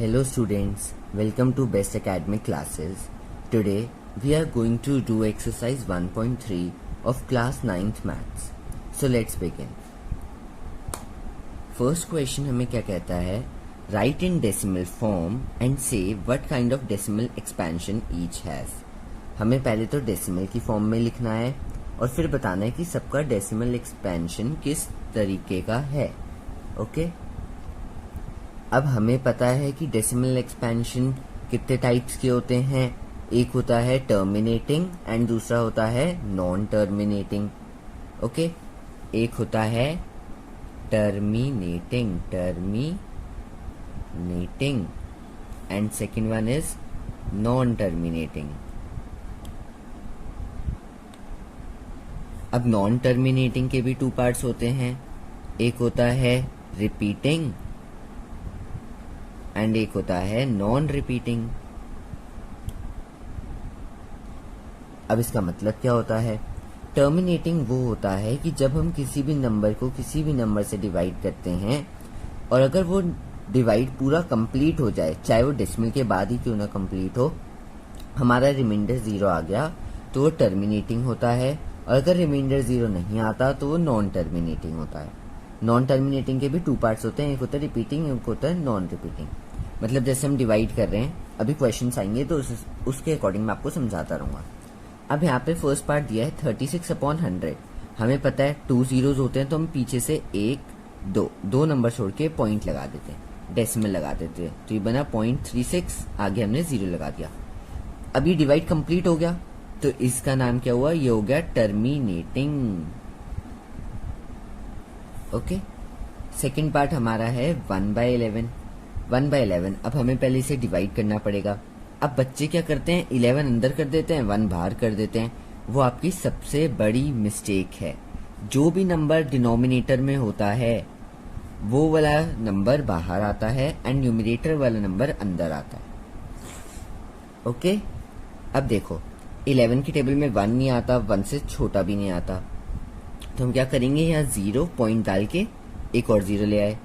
Hello students, welcome to Best Academic Classes. Today we are going to do exercise 1.3 of class 9th maths. So let's begin. First question हमें क्या कहता है? Write in decimal form and say what kind of decimal expansion each has. हमें पहले तो decimal की form में लिखना है और फिर बताना है कि सबका डेसिमल एक्सपेंशन किस तरीके का है. ओके अब हमें पता है कि डेसिमल एक्सपेंशन कितने टाइप्स के होते हैं. एक होता है टर्मिनेटिंग एंड दूसरा होता है नॉन टर्मिनेटिंग. ओके एक होता है terminating and second one is non terminating. अब नॉन टर्मिनेटिंग के भी 2 पार्ट्स होते हैं. एक होता है रिपीटिंग एंड एक होता है नॉन रिपीटिंग. अब इसका मतलब क्या होता है? टर्मिनेटिंग वो होता है कि जब हम किसी भी नंबर को किसी भी नंबर से डिवाइड करते हैं और अगर वो डिवाइड पूरा कंप्लीट हो जाए, चाहे वो डेसिमल के बाद ही क्यों ना कंप्लीट हो, हमारा रिमाइंडर 0 आ गया तो वो टर्मिनेटिंग होता है. और अगर रिमाइंडर 0 नहीं आता तो वो नॉन टर्मिनेटिंग होता है. नॉन टर्मिनेटिंग के भी 2 पार्ट्स होते हैं. एक होता है रिपीटिंग, एक होता है नॉन रिपीटिंग. मतलब जैसे हम डिवाइड कर रहे हैं, अभी क्वेश्चंस आएंगे तो उसके अकॉर्डिंग मैं आपको समझाता रहूंगा. अब यहाँ पे फर्स्ट पार्ट दिया है 36/100. हमें पता है 2 zeros होते हैं तो हम पीछे से 1 2 नंबर छोड़ के पॉइंट लगा देते हैं, डेसिमल लगा देते हैं. तो ये बना 0.36, आगे हमने 0 लगा दिया. अब ये डिवाइड कंप्लीट हो गया तो इसका नाम क्या हुआ? ये हो गया टर्मिनेटिंग. ओके सेकेंड पार्ट हमारा है 1/11. 1/11 अब हमें पहले इसे डिवाइड करना पड़ेगा. अब बच्चे क्या करते हैं, 11 अंदर कर देते हैं, 1 बाहर कर देते हैं. वो आपकी सबसे बड़ी मिस्टेक है. जो भी नंबर डिनोमिनेटर में होता है वो वाला नंबर बाहर आता है एंड न्यूमरेटर वाला नंबर अंदर आता है. ओके अब देखो 11 की टेबल में 1 नहीं आता, 1 से छोटा भी नहीं आता. तो हम क्या करेंगे, यहाँ 0 पॉइंट डाल के एक और 0 ले आए,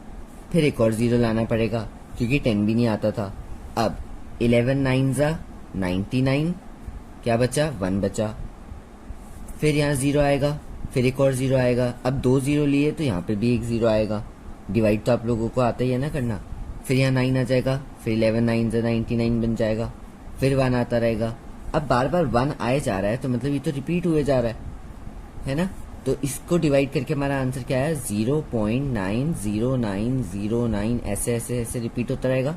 फिर एक और 0 लाना पड़ेगा क्योंकि 10 भी नहीं आता था. अब 11 9 99, क्या बचा? 1 बचा. फिर यहाँ 0 आएगा, फिर एक और 0 आएगा. अब 2 0 लिए तो यहाँ पे भी एक 0 आएगा. डिवाइड तो आप लोगों को आता ही है ना करना. फिर यहाँ 9 आ जाएगा, फिर 11 9 99 बन जाएगा, फिर 1 आता रहेगा. अब बार बार 1 आए जा रहा है तो मतलब ये तो रिपीट हुए जा रहा है ना. तो इसको डिवाइड करके हमारा आंसर क्या है? 0.90909 ऐसे ऐसे ऐसे रिपीट होता रहेगा.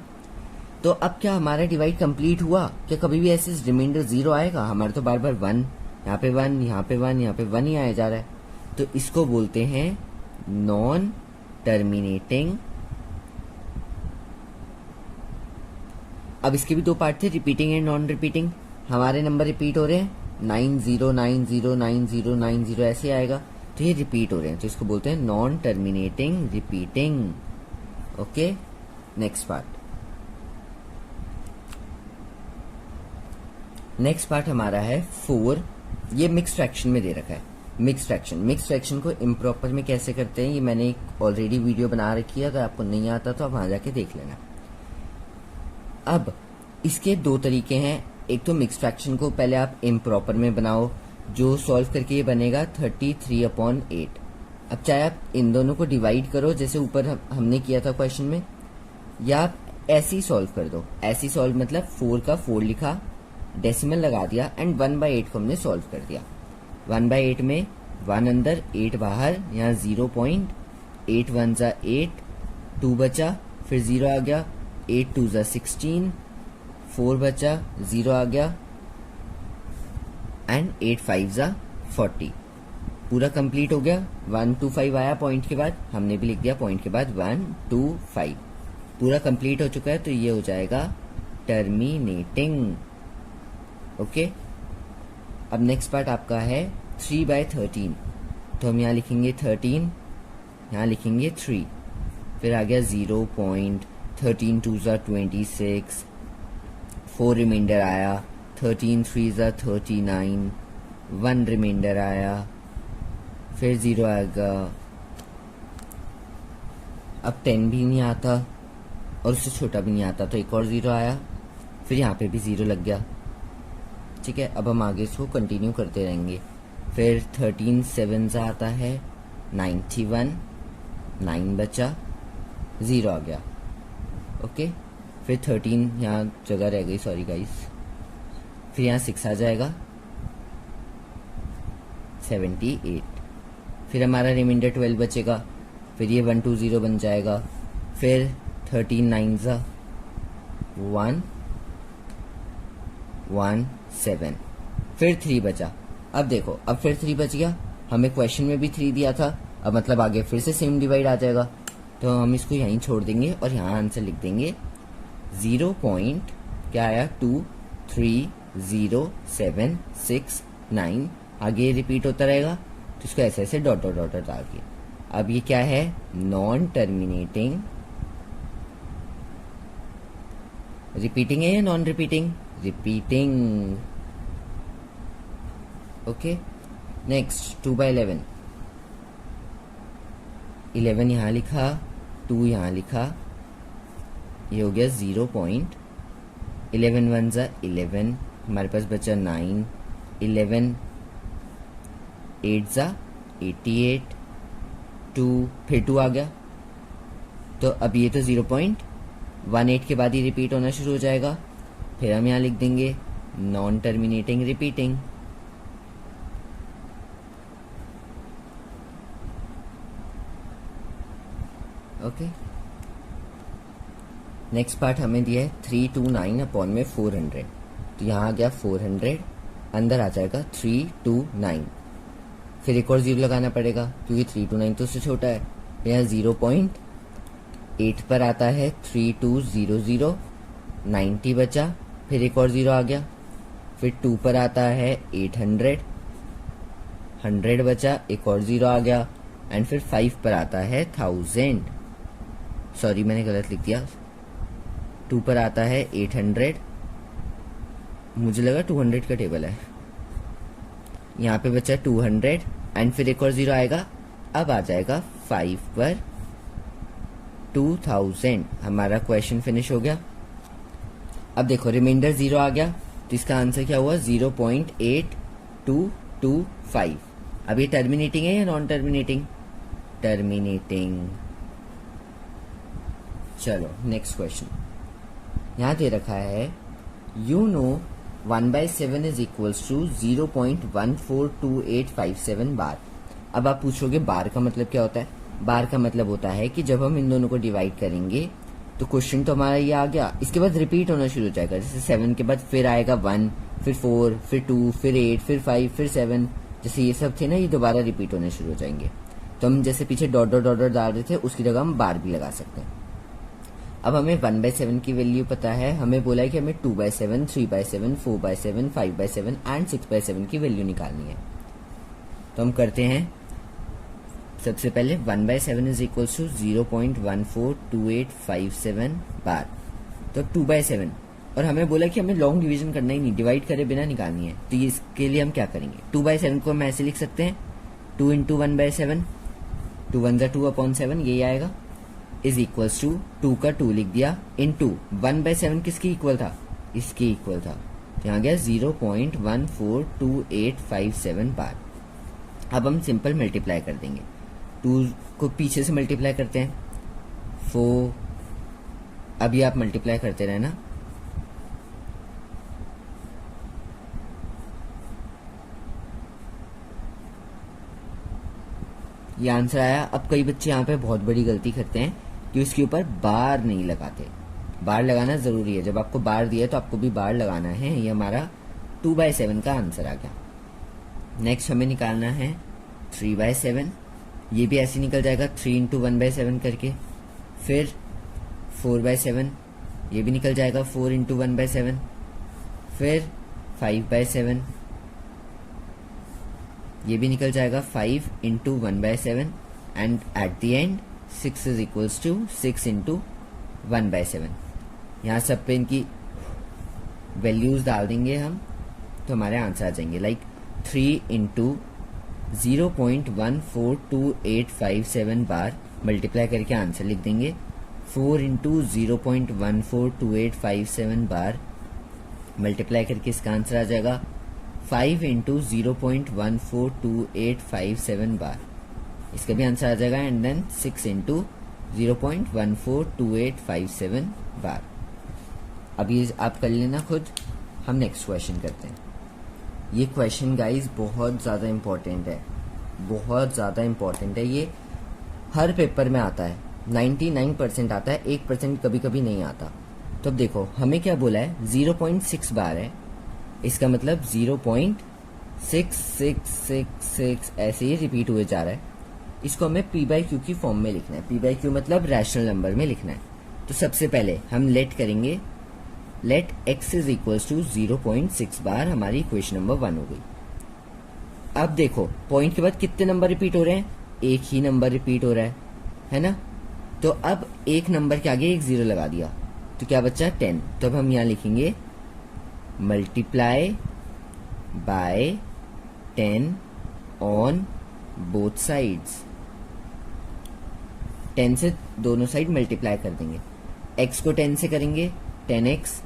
तो अब क्या हमारा डिवाइड कंप्लीट हुआ? क्या कभी भी ऐसे रिमाइंडर 0 आएगा? हमारा तो बार बार 1, यहाँ पे 1, यहाँ पे 1, यहाँ पे 1 ही आया जा रहा है. तो इसको बोलते हैं नॉन टर्मिनेटिंग. अब इसके भी 2 पार्ट थे, रिपीटिंग एंड नॉन रिपीटिंग. हमारे नंबर रिपीट हो रहे हैं, 90909090 ऐसे आएगा, तो ये रिपीट हो रहे हैं तो इसको बोलते हैं non terminating repeating. Okay next part हमारा है 4. ये मिक्स फ्रैक्शन में दे रखा है. मिक्स फ्रैक्शन को इम्प्रॉपर में कैसे करते हैं ये मैंने ऑलरेडी वीडियो बना रखी है, अगर आपको नहीं आता तो आप वहां जाके देख लेना. अब इसके 2 तरीके हैं. एक तो मिक्स फ्रैक्शन को पहले आप इम्प्रॉपर में बनाओ, जो सॉल्व करके ये बनेगा 33/8. अब चाहे आप इन दोनों को डिवाइड करो जैसे ऊपर हमने किया था क्वेश्चन में, या आप ऐसे ही सॉल्व कर दो. ऐसे ही सॉल्व मतलब 4 का 4 लिखा, डेसिमल लगा दिया एंड 1/8 को हमने सॉल्व कर दिया. 1/8 में 1 अंदर 8 बाहर, यहाँ 0.8 1 8, 2 बचा, फिर 0 आ गया, 8 2 16, 4 बचा, 0 आ गया एंड 8 5 40. पूरा कंप्लीट हो गया. 1 2 5 आया पॉइंट के बाद, हमने भी लिख दिया पॉइंट के बाद 1 2 5. पूरा कंप्लीट हो चुका है तो ये हो जाएगा टर्मिनेटिंग. ओके अब नेक्स्ट पार्ट आपका है 3/13. तो हम यहाँ लिखेंगे 13, यहाँ लिखेंगे 3, फिर आ गया 0.13 2 26, 4 रिमाइंडर आया, 13 3 39, 1 रिमाइंडर आया, फिर 0 आएगा. अब 10 भी नहीं आता और उससे छोटा भी नहीं आता, तो एक और 0 आया, फिर यहाँ पे भी 0 लग गया। ठीक है, अब हम आगे इसको कंटिन्यू करते रहेंगे। फिर 13 7 आता है 91, 9 बचा, 0 आ गया। ओके, फिर 13 यहाँ जगह रह गई, सॉरी गाइस। फिर यहाँ 6 आ जाएगा, 78। फिर हमारा रिमाइंडर 12 बचेगा, फिर ये 120 बन जाएगा। फिर 13 9 1 1 7, फिर 3 बचा। अब देखो, अब फिर 3 बच गया, हमें क्वेश्चन में भी 3 दिया था, अब मतलब आगे फिर से सेम डिवाइड आ जाएगा, तो हम इसको यहीं छोड़ देंगे और यहाँ आंसर लिख देंगे 0 पॉइंट क्या आया 2 3 0 7 6 9। आगे रिपीट होता रहेगा, तो इसको ऐसे ऐसे डॉट डॉट डॉट डाल के। अब ये क्या है, नॉन टर्मिनेटिंग, रिपीटिंग है या non repeating, repeating. Okay, next 2/11, 11 यहाँ लिखा, 2 यहाँ लिखा, ये हो गया 0 पॉइंट 11 1 11, हमारे पास बचा 9, 11 8 88, 2 फिर 2 आ गया, तो अब ये तो 0.18 के बाद ही रिपीट होना शुरू हो जाएगा। फिर हम यहाँ लिख देंगे non terminating repeating. Okay, next part हमें दिया है 329 अपॉन में 400, तो यहाँ आ गया 400, अंदर आ जाएगा 329, फिर एक और 0 लगाना पड़ेगा क्योंकि 329 तो उससे छोटा है। यहाँ 0.8 पर आता है 3200, 90 बचा, फिर एक और 0 आ गया, फिर 2 पर आता है 800, 100 बचा, एक और 0 आ गया, एंड फिर 5 पर आता है 1000, सॉरी मैंने गलत लिख दिया, 2 पर आता है 800, मुझे लगा 200 का टेबल है, यहाँ पे बचा 200, एंड फिर एक और 0 आएगा, अब आ जाएगा 5 पर 2000। हमारा क्वेश्चन फिनिश हो गया। अब देखो रिमाइंडर 0 आ गया, तो इसका आंसर क्या हुआ 0.8225। अब ये टर्मिनेटिंग है या नॉन टर्मिनेटिंग, टर्मिनेटिंग। चलो नेक्स्ट क्वेश्चन, यहाँ दे रखा है you know 1/7 is equals to 0.142857 bar. अब आप पूछोगे बार का मतलब क्या होता है। बार का मतलब होता है कि जब हम इन दोनों को डिवाइड करेंगे तो क्वेश्चन तो हमारा ये आ गया, इसके बाद रिपीट होना शुरू हो जाएगा। जैसे 7 के बाद फिर आएगा 1, फिर 4, फिर 2, फिर 8, फिर 5, फिर 7, जैसे ये सब थे ना, ये दोबारा रिपीट होने शुरू हो जाएंगे। तो हम जैसे पीछे डॉट डॉट डॉट डाल रहे थे, उसकी जगह हम बार भी लगा सकते हैं। अब हमें 1/7 की वैल्यू पता है, हमें बोला है कि हमें 2/7, 3/7, 4/7, 5/7 एंड 6/7 की वैल्यू निकालनी है। तो हम करते हैं, सबसे पहले 1/7 इज इक्वल टू 0.142857 बार, तो 2/7, और हमें बोला कि हमें लॉन्ग डिवीजन करना ही नहीं, डिवाइड करे बिना निकालनी है। तो इसके लिए हम क्या करेंगे, 2/7 को हम ऐसे लिख सकते हैं 2 इंटू 1/7, 2 1 2 अपॉन 7, यही आएगा, इज इक्वल्स टू 2 का 2 लिख दिया, इंटू 1/7 किसकी इक्वल था, इसके इक्वल था, तो यहाँ गया 0.142857 बार। अब हम सिंपल मल्टीप्लाई कर देंगे, 2 को पीछे से मल्टीप्लाई करते हैं 4, अभी आप मल्टीप्लाई करते रहे ना, ये आंसर आया। अब कई बच्चे यहाँ पे बहुत बड़ी गलती करते हैं कि उसके ऊपर बार नहीं लगाते। बार लगाना जरूरी है, जब आपको बार दिया तो आपको भी बार लगाना है। ये हमारा 2/7 का आंसर आ गया। नेक्स्ट हमें निकालना है 3/7, ये भी ऐसे निकल जाएगा 3 इंटू 1/7 करके, फिर 4/7, ये भी निकल जाएगा 4 इंटू 1/7, फिर 5/7, ये भी निकल जाएगा 5 into 1/7, and at the end 6 is equals to 6 into 1/7। यहाँ सब पे इनकी वैल्यूज डाल देंगे हम, तो हमारे आंसर आ जाएंगे, लाइक 3 इंटू 0.142857 बार मल्टीप्लाई करके आंसर लिख देंगे 4 इंटू 0.142857 बार मल्टीप्लाई करके इसका आंसर आ जाएगा 5 इंटू 0.142857 बार, इसका भी आंसर आ जाएगा, एंड देन 6 इंटू 0.142857 बार। अब ये आप कर लेना खुद। हम नेक्स्ट क्वेश्चन करते हैं। ये क्वेश्चन गाइज बहुत ज़्यादा इम्पोर्टेंट है, बहुत ज़्यादा इम्पोर्टेंट है। ये हर पेपर में आता है, 99% आता है, 1% कभी कभी नहीं आता। तो अब देखो हमें क्या बोला है, 0.6 बार है, इसका मतलब 0.6666 ऐसे ही रिपीट हुए जा रहा है। इसको हमें पी बाई क्यू की फॉर्म में लिखना है। पी बाई क्यू मतलब रैशनल नंबर में लिखना है। तो सबसे पहले हम लेट करेंगे, let x is equals to 0.6 bar, हमारी इक्वेशन नंबर 1 हो गई। अब देखो पॉइंट के बाद कितने नंबर रिपीट हो रहे हैं, एक ही नंबर रिपीट हो रहा है ना। तो अब एक नंबर के आगे एक जीरो लगा दिया तो क्या बचा 10। तो अब हम यहां लिखेंगे multiply by 10 on both sides. 10 से दोनों साइड मल्टीप्लाई कर देंगे, x को 10 से करेंगे 10x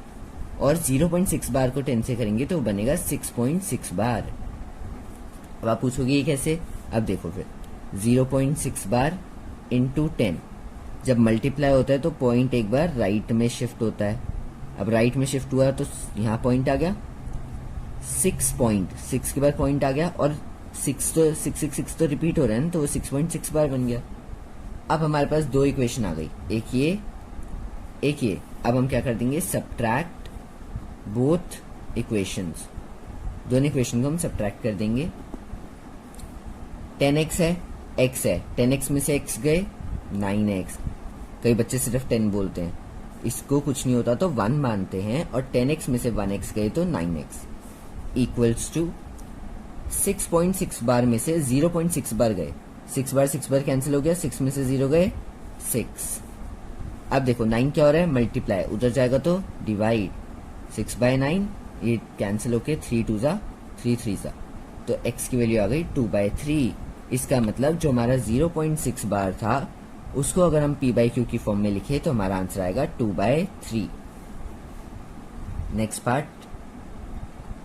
और 0.6 बार को 10 से करेंगे तो बनेगा 6.6 बार। अब आप पूछोगे ये कैसे, अब देखो फिर 0.6 बार इंटू 10, जब मल्टीप्लाई होता है तो पॉइंट एक बार राइट में शिफ्ट होता है। अब राइट में शिफ्ट हुआ तो यहाँ पॉइंट आ गया, 6 के बाद पॉइंट आ गया और 6 तो रिपीट हो रहा है ना, तो वो 6.6 बार बन गया। अब हमारे पास दो इक्वेशन आ गई, एक ये एक ये। अब हम क्या कर देंगे, सब्ट्रैक्ट बोथ इक्वेशंस, दोनों इक्वेशन को हम सब्ट्रैक्ट कर देंगे। 10x है, x है, 10x में से x गए 9x। कई बच्चे सिर्फ 10 बोलते हैं, इसको कुछ नहीं होता तो 1 मानते हैं, और 10x में से 1x गए तो 9x इक्वल्स टू 6.6 बार में से 0.6 बार गए, 6 बार कैंसिल हो गया, 6 में से 0 गए 6। अब देखो 9 क्या हो रहा है, मल्टीप्लाई, उधर जाएगा तो डिवाइड, 6 बाय 9 ये कैंसिल होके 3 2 जा 3 3 जा, तो x की वैल्यू आ गई 2/3। इसका मतलब जो हमारा 0.6 बार था उसको अगर हम p बाई क्यू की फॉर्म में लिखे तो हमारा आंसर आएगा 2/3। नेक्स्ट पार्ट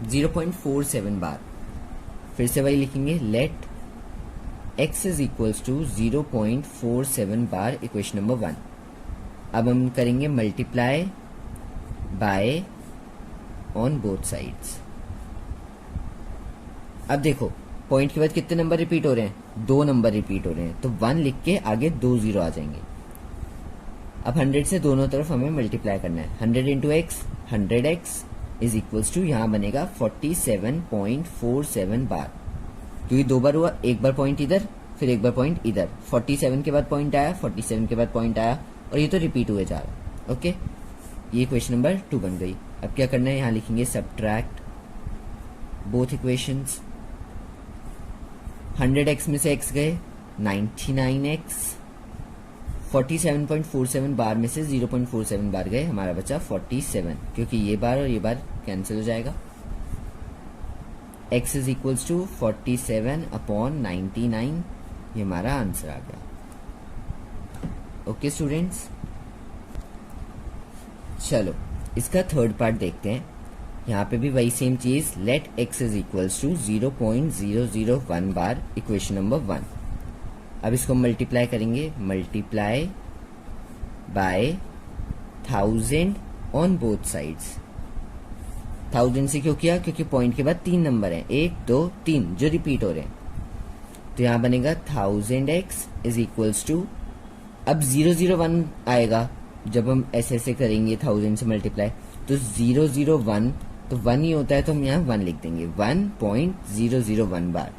0.47 बार, फिर से वही लिखेंगे, let x is equals to 0.47 bar, equation number 1। अब हम करेंगे multiply by on both sides. अब देखो पॉइंट के बाद कितने नंबर रिपीट हो रहे हैं, 2 नंबर रिपीट हो रहे हैं, तो 1 लिख के आगे 2 0 आ जाएंगे। अब 100 से दोनों तरफ हमें मल्टीप्लाई करना है, 100 into X 100x is equals to यहाँ बनेगा 47.47 बार, क्योंकि 2 बार हुआ, एक बार पॉइंट इधर फिर एक बार पॉइंट इधर, 47 के बाद पॉइंट आया, 47 के बाद पॉइंट आया, और ये तो रिपीट हुए जा रहा है। ओके, ये क्वेश्चन नंबर 2 बन गई। अब क्या करना है, यहाँ लिखेंगे सब्ट्रैक्ट बोथ इक्वेशंस। 100x में से x गए 99x, 47.47 बार में से 0.47 बार गए, हमारा बचा 47, क्योंकि ये बार और ये बार कैंसिल हो जाएगा। x इज इक्वल्स टू 47/99, ये हमारा आंसर आ गया। ओके स्टूडेंट्स, चलो इसका थर्ड पार्ट देखते हैं। यहाँ पे भी वही सेम चीज, let x is equals to 0.001 bar, equation number 1। अब इसको मल्टीप्लाई करेंगे, multiply by 1000 on both sides. 1000 से क्यों किया, क्योंकि पॉइंट के बाद 3 नंबर हैं, 1 2 3 जो रिपीट हो रहे हैं, तो यहाँ बनेगा 1000x इज इक्वल्स टू, अब 001 आएगा जब हम ऐसे करेंगे 1000 से मल्टीप्लाई, तो 001 तो 1 ही होता है, तो हम यहाँ 1 लिख देंगे, 1.001 बार।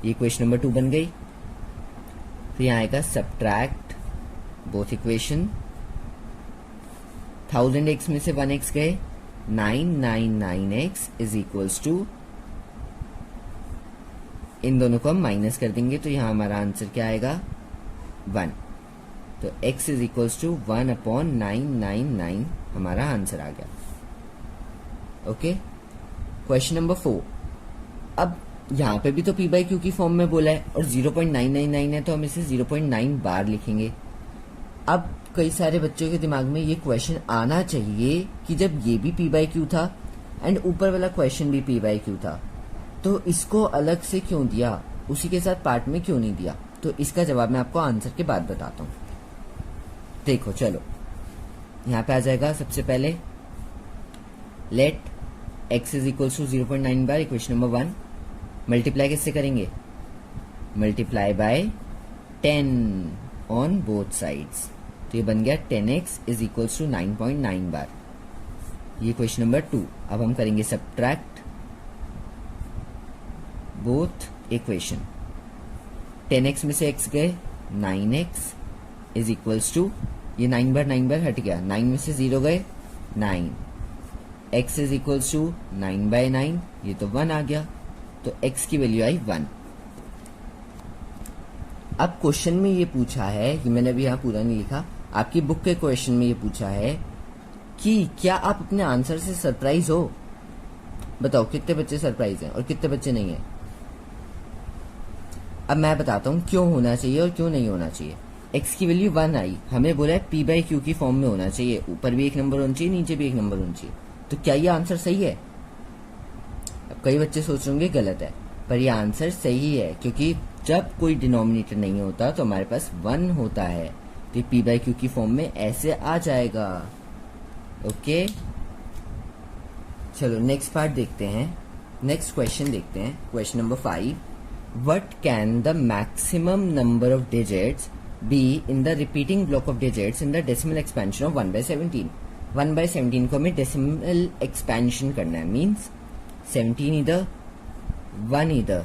ये क्वेश्चन नंबर 2 बन गई। फिर यहाँ आएगा सब्ट्रैक्ट बोथ इक्वेशन। 1000x में से 1x गए, 999x इज इक्वल्स टू, इन दोनों को हम माइनस कर देंगे, तो यहाँ हमारा आंसर क्या आएगा 1। तो x इज इक्वल्स टू 1/999 हमारा आंसर आ गया। Okay, question number 4। अब यहाँ पे भी तो p बाई क्यू की फॉर्म में बोला है और 0.999 है, तो हम इसे 0.9 बार लिखेंगे। अब कई सारे बच्चों के दिमाग में ये क्वेश्चन आना चाहिए कि जब ये भी पी बाई क्यू था एंड ऊपर वाला क्वेश्चन भी पी बाई क्यू था, तो इसको अलग से क्यों दिया, उसी के साथ पार्ट में क्यों नहीं दिया। तो इसका जवाब मैं आपको आंसर के बाद बताता हूँ। देखो चलो, यहाँ पे आ जाएगा सबसे पहले let x is equal to 0.9 bar equation number 1, multiply किससे करेंगे, multiply by 10 on both sides, तो ये बन गया 10x इज इक्वल टू 9.9 बार। ये क्वेश्चन नंबर 2। अब हम करेंगे सब्ट्रैक्ट बोथ इक्वेशन, 10x में से x गए, 9x इज इक्वल्स टू, ये 9 बार हट गया, 9 में से 0 गए 9, x इज इक्वल्स टू 9/9, ये तो 1 आ गया, तो x की वैल्यू आई 1। अब क्वेश्चन में ये पूछा है, ये मैंने अभी यहाँ पूरा नहीं लिखा, आपकी बुक के क्वेश्चन में ये पूछा है कि क्या आप अपने आंसर से सरप्राइज हो। बताओ कितने बच्चे सरप्राइज हैं और कितने बच्चे नहीं हैं। अब मैं बताता हूँ क्यों होना चाहिए और क्यों नहीं होना चाहिए। x की वैल्यू 1 आई, हमें बोला है p बाई क्यू की फॉर्म में होना चाहिए, ऊपर भी एक नंबर होना चाहिए, नीचे भी एक नंबर होना चाहिए, तो क्या ये आंसर सही है। अब कई बच्चे सोच रहे गलत है, पर ये आंसर सही है, क्योंकि जब कोई डिनोमिनेटर नहीं होता तो हमारे पास 1 होता है, तो p बाई क्यू की फॉर्म में ऐसे आ जाएगा। ओके चलो नेक्स्ट पार्ट देखते हैं, नेक्स्ट क्वेश्चन देखते हैं, question number 5। What can the maximum number of digits be in the repeating block of digits in the decimal expansion of 1/17? 1/17 को हमें decimal expansion करना है, मीन्स 17 इधर 1 इधर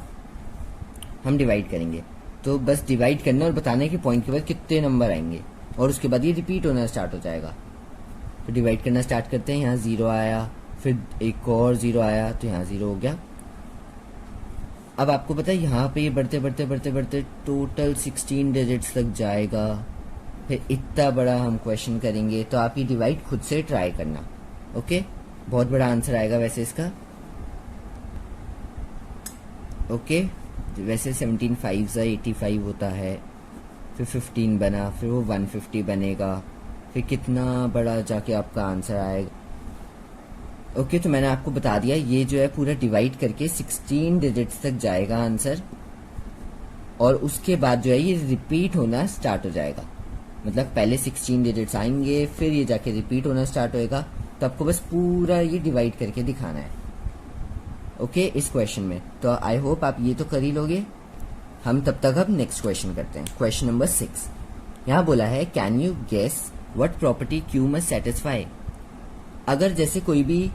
हम डिवाइड करेंगे, तो बस डिवाइड करना और बताने के पॉइंट के बाद कितने नंबर आएंगे और उसके बाद ये रिपीट होना स्टार्ट हो जाएगा। तो डिवाइड करना स्टार्ट करते हैं, यहाँ 0 आया, फिर एक और 0 आया, तो यहाँ 0 हो गया। अब आपको पता है यहाँ पे ये बढ़ते बढ़ते बढ़ते बढ़ते टोटल 16 डिजिट्स तक जाएगा, फिर इतना बड़ा हम क्वेश्चन करेंगे, तो आप ये डिवाइड खुद से ट्राई करना। ओके बहुत बड़ा आंसर आएगा वैसे इसका। ओके वैसे 17 5 85 होता है, फिर 15 बना, फिर वो 150 बनेगा, फिर कितना बड़ा जाके आपका आंसर आएगा। ओके तो मैंने आपको बता दिया, ये जो है पूरा डिवाइड करके 16 डिजिट्स तक जाएगा आंसर, और उसके बाद जो है ये रिपीट होना स्टार्ट हो जाएगा। मतलब पहले 16 डिजिट्स आएंगे, फिर ये जाके रिपीट होना स्टार्ट होएगा, तो आपको बस पूरा ये डिवाइड करके दिखाना है। ओके इस क्वेश्चन में तो आई होप आप ये तो कर ही लोगे। हम तब तक अब नेक्स्ट क्वेश्चन करते हैं, क्वेश्चन नंबर 6। यहाँ बोला है can you guess what property Q must satisfy. अगर जैसे कोई भी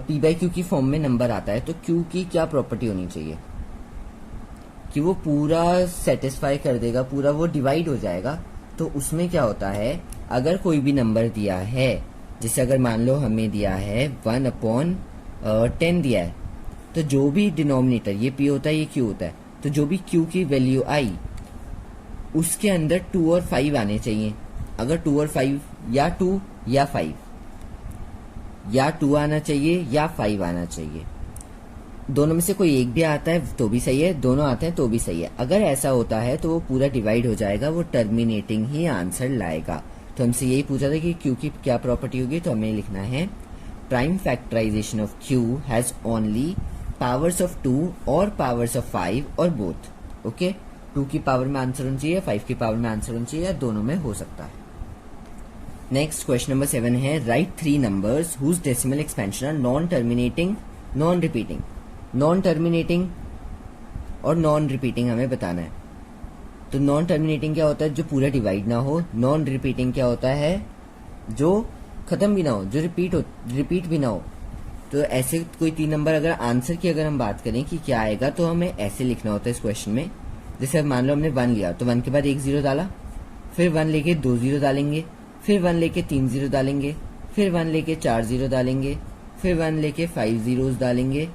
p बाई क्यू की फॉर्म में नंबर आता है, तो q की क्या प्रॉपर्टी होनी चाहिए कि वो पूरा सेटिस्फाई कर देगा, पूरा वो डिवाइड हो जाएगा। तो उसमें क्या होता है, अगर कोई भी नंबर दिया है, जैसे अगर मान लो हमें दिया है 1/10 दिया है, तो जो भी डिनोमिनेटर, ये p होता है ये q होता है, तो जो भी q की वैल्यू आई उसके अंदर 2 और 5 आने चाहिए। अगर 2 और 5 या 2 या 5, या 2 आना चाहिए या 5 आना चाहिए, दोनों में से कोई एक भी आता है तो भी सही है, दोनों आते हैं तो भी सही है। अगर ऐसा होता है तो वो पूरा डिवाइड हो जाएगा, वो टर्मिनेटिंग ही आंसर लाएगा। तो हमसे यही पूछा था कि क्यू की क्या प्रॉपर्टी होगी, तो हमें लिखना है prime factorisation of Q has only powers of 2 और पावर्स ऑफ 5 और बोथ। ओके 2 की पावर में आंसर होना चाहिए, 5 की पावर में आंसर होना चाहिए, या दोनों में हो सकता है। नेक्स्ट क्वेश्चन नंबर 7 है write 3 numbers whose decimal expansion are non terminating non repeating. Non terminating और नॉन रिपीटिंग हमें बताना है। तो नॉन टर्मिनेटिंग क्या होता है, जो पूरा डिवाइड ना हो। नॉन रिपीटिंग क्या होता है, जो खत्म भी ना हो, जो रिपीट भी ना हो। तो ऐसे कोई 3 नंबर, अगर आंसर की अगर हम बात करें कि क्या आएगा, तो हमें ऐसे लिखना होता है इस क्वेश्चन में। जैसे मान लो हमने 1 लिया, तो 1 के बाद 1 0 डाला, फिर 1 लेके 2 0 डालेंगे, फिर 1 लेके 3 0 डालेंगे, फिर 1 लेके 4 0 डालेंगे, फिर 1 लेके 5 zeros डालेंगे,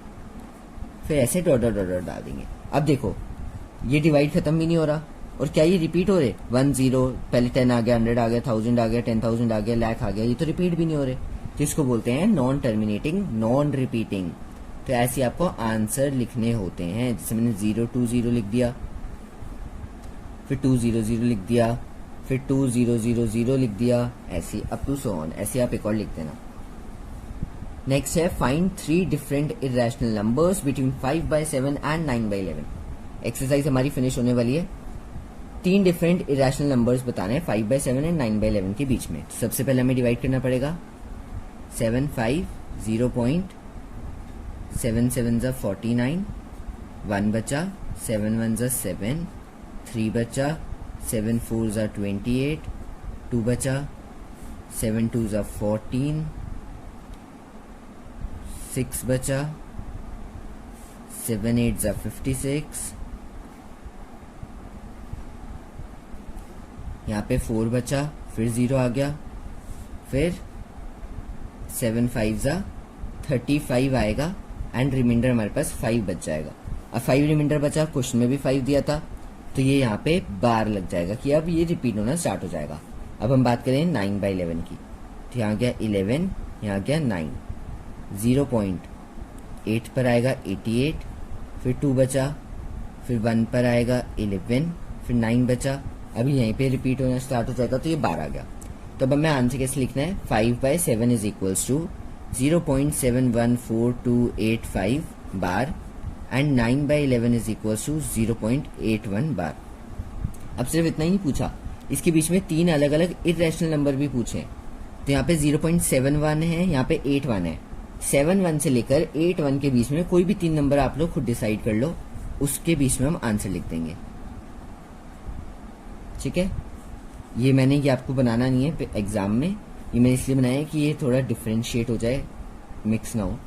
फिर ऐसे डॉट डॉट डॉट डाल देंगे। अब देखो ये डिवाइड खत्म भी नहीं हो रहा, और क्या ये रिपीट हो रहे, 1 0 पहले 10 आ गया, 100 आ गया, 1000 आ गया, 10,000 आ गया, लाख आ गया, ये तो रिपीट भी नहीं हो रहे। तो इसको बोलते हैं नॉन टर्मिनेटिंग नॉन रिपीटिंग। तो ऐसे आपको आंसर लिखने होते हैं। जैसे मैंने 0 2 0 लिख दिया, फिर 2 0 0 लिख दिया, फिर 2000 लिख दिया, ऐसे अप टू सो ऑन, ऐसे आप एक और लिख देना। नेक्स्ट है find 3 different irrational numbers between 5/7 and 9/11। Exercise हमारी फिनिश होने वाली है। 3 डिफरेंट इरेशनल नंबर्स बताने हैं 5/7 एंड 9/11 के बीच में। तो सबसे पहले हमें डिवाइड करना पड़ेगा। 7 5 0.7 7 49, 1 बचा, 7 1 7, 3 बचा, 7 4 28, 2 बचा, 7 2 14, 6 बचा, 7 8 56, यहाँ पे 4 बचा, फिर 0 आ गया, फिर 7 5 35 आएगा एंड रिमाइंडर हमारे पास 5 बच जाएगा। अब 5 रिमाइंडर बचा, क्वेश्चन में भी 5 दिया था, तो ये यहाँ पे बार लग जाएगा कि अब ये रिपीट होना स्टार्ट हो जाएगा। अब हम बात करें 9/11 की, तो यहाँ गया 11, यहाँ गया 9, 0.8 पर आएगा 88, फिर 2 बचा, फिर 1 पर आएगा 11, फिर 9 बचा, अभी यहीं पे रिपीट होना स्टार्ट हो जाएगा, तो ये बार आ गया। तो अब हमें आंसर कैसे लिखना है? 5/7 is equals to 0.714285 bar and 9/11 is equals to 0.81 bar. अब सिर्फ इतना ही नहीं पूछा, इसके बीच में 3 अलग अलग इरेशनल नंबर भी पूछे। तो यहाँ पे 0.71 है, यहाँ पे 81 है। 71 से लेकर 81 के बीच में कोई भी 3 नंबर आप लोग खुद डिसाइड कर लो, उसके बीच में हम आंसर लिख देंगे। ठीक है, ये मैंने ये आपको बनाना नहीं है एग्जाम में, ये मैंने इसलिए बनाया है कि ये थोड़ा डिफ्रेंशिएट हो जाए, मिक्स ना हो।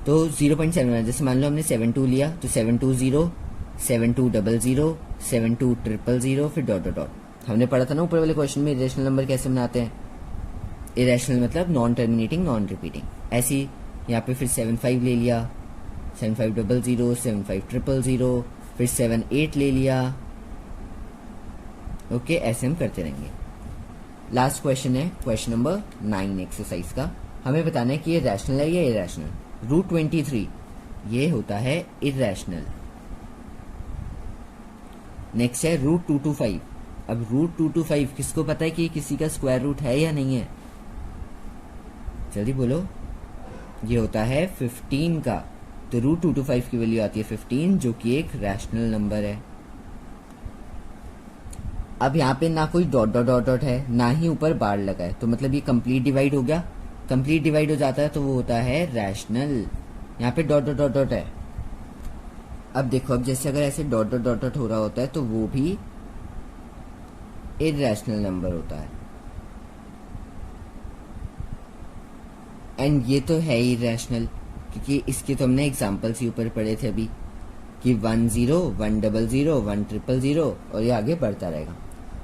तो 0.71, जैसे मान लो हमने 72 लिया, तो 720, 7200, 72000, फिर डॉट डॉट डॉट। हमने पढ़ा था ना ऊपर वाले क्वेश्चन में इरेशनल नंबर कैसे बनाते हैं। इरेशनल मतलब नॉन टर्मिनेटिंग, नॉन रिपीटिंग। ऐसी यहाँ पे फिर 75 ले लिया, 7500, 75000, फिर 78 ले लिया। ओके, ऐसे हम करते रहेंगे। लास्ट क्वेश्चन है क्वेश्चन नंबर 9 एक्सरसाइज का। हमें बताना है कि ये रैशनल है या इरेशनल। रूट 23 ये होता है इरेशनल। नेक्स्ट है रूट 225। अब रूट 225 किसको पता है कि किसी का स्क्वायर रूट है या नहीं है? जल्दी बोलो। ये होता है 15 का, तो रूट 225 की वैल्यू आती है 15, जो कि एक रैशनल नंबर है। अब यहाँ पे ना कोई डॉट डॉट डॉट डॉट है, ना ही ऊपर बार लगा है, तो मतलब ये कंप्लीट डिवाइड हो गया। कंप्लीट डिवाइड हो जाता है तो वो होता है रैशनल। यहाँ पे डॉट डॉट डॉट डॉट है। अब देखो, अब जैसे अगर ऐसे डॉट डॉट डॉट डॉट हो रहा होता है तो वो भी इरेशनल नंबर होता है। एंड ये तो है ही रैशनल, क्योंकि इसके तो हमने एग्जाम्पल्स ही ऊपर पढ़े थे अभी कि 10, 100, 100, और ये आगे बढ़ता रहेगा।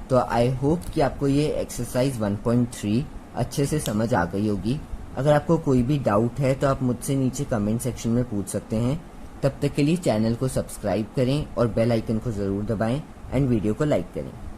तो आई होप कि आपको ये एक्सरसाइज 1.3 अच्छे से समझ आ गई होगी। अगर आपको कोई भी डाउट है तो आप मुझसे नीचे कमेंट सेक्शन में पूछ सकते हैं। तब तक के लिए चैनल को सब्सक्राइब करें और बेल आइकन को ज़रूर दबाएं एंड वीडियो को लाइक करें।